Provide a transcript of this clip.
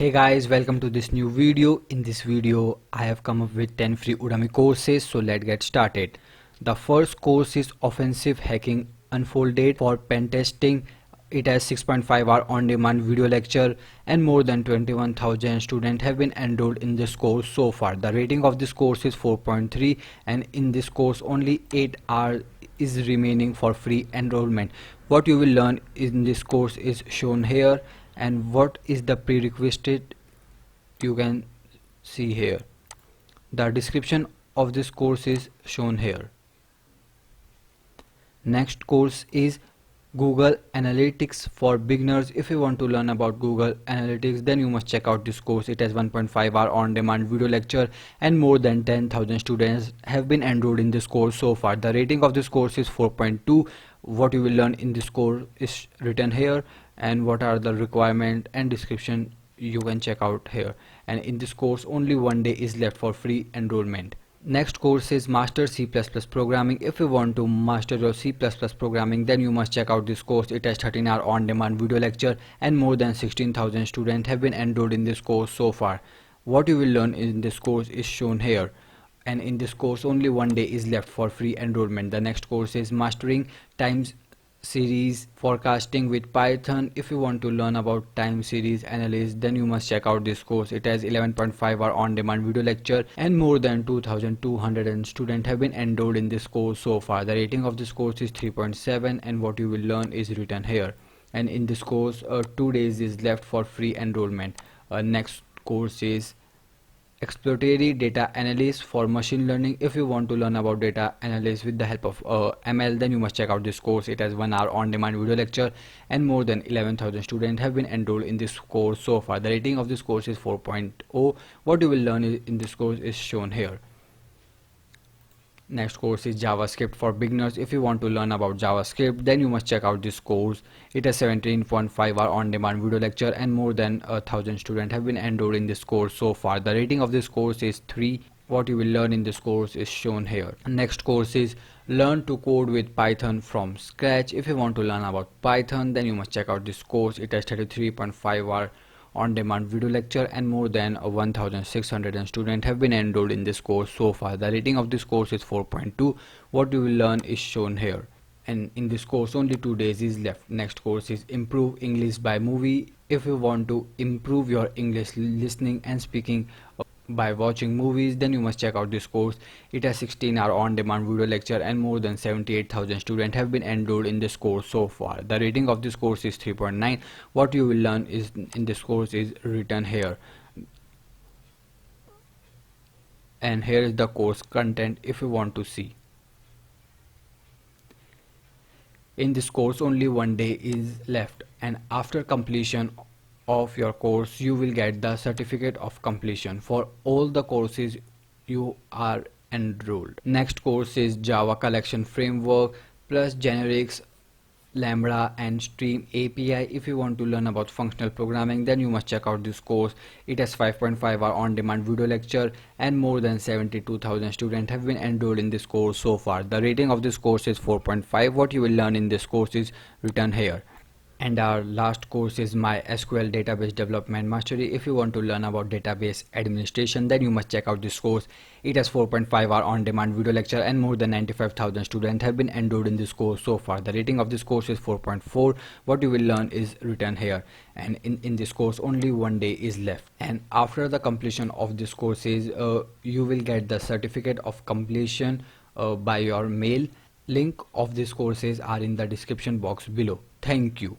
Hey guys, welcome to this new video. In this video, I have come up with 10 free Udemy courses, so let's get started. The first course is Offensive Hacking Unfolded for pen testing. It has 6.5-hour on-demand video lecture and more than 21,000 students have been enrolled in this course so far. The rating of this course is 4.3 and in this course only 8 hours is remaining for free enrollment. What you will learn in this course is shown here, and what is the prerequisite you can see here. The description of this course is shown here. Next course is Google Analytics for beginners. If you want to learn about Google Analytics, then you must check out this course. It has 1.5-hour on-demand video lecture and more than 10,000 students have been enrolled in this course so far. The rating of this course is 4.2. What you will learn in this course is written here, and what are the requirement and description you can check out here. And in this course only one day is left for free enrollment. Next course is Master C++ Programming. If you want to master your C++ programming, then you must check out this course. It has 13-hour on-demand video lecture and more than 16,000 students have been enrolled in this course so far. What you will learn in this course is shown here, and in this course only one day is left for free enrollment. The next course is Mastering Time Series Forecasting with Python. If you want to learn about time series analysis, then you must check out this course. It has 11.5-hour on-demand video lecture and more than 2,200 students have been enrolled in this course so far. The rating of this course is 3.7 and what you will learn is written here. And in this course 2 days is left for free enrollment. Next course is Exploratory Data Analysis for Machine Learning. If you want to learn about data analysis with the help of ML, then you must check out this course. It has 1 hour on-demand video lecture and more than 11,000 students have been enrolled in this course so far. The rating of this course is 4.0. What you will learn in this course is shown here. Next course is JavaScript for beginners. If you want to learn about JavaScript, then you must check out this course. It has 17.5-hour on-demand video lecture and more than 1,000 students have been enrolled in this course so far. The rating of this course is 3. What you will learn in this course is shown here. Next course is Learn to Code with Python from Scratch. If you want to learn about Python, then you must check out this course. It has 33.5-hour on-demand video lecture and more than 1,600 students have been enrolled in this course so far. The rating of this course is 4.2. What you will learn is shown here, and in this course only 2 days is left. Next course is Improve English by Movie. If you want to improve your English listening and speaking by watching movies, then you must check out this course. It has 16-hour on-demand video lecture and more than 78,000 students have been enrolled in this course so far. The rating of this course is 3.9. What you will learn is in this course is written here, and here is the course content if you want to see. In this course only one day is left, and after completion of your course you will get the certificate of completion for all the courses you are enrolled. Next course is Java Collection Framework plus Generics, Lambda and Stream API. If you want to learn about functional programming, then you must check out this course. It has 5.5-hour on-demand video lecture and more than 72,000 students have been enrolled in this course so far. The rating of this course is 4.5. What you will learn in this course is written here. And our last course is MySQL Database Development Mastery. If you want to learn about database administration, then you must check out this course. It has 4.5-hour on-demand video lecture and more than 95,000 students have been enrolled in this course so far. The rating of this course is 4.4. What you will learn is written here. And in this course only one day is left. And after the completion of this courses, you will get the certificate of completion by your mail. Link of these courses are in the description box below. Thank you.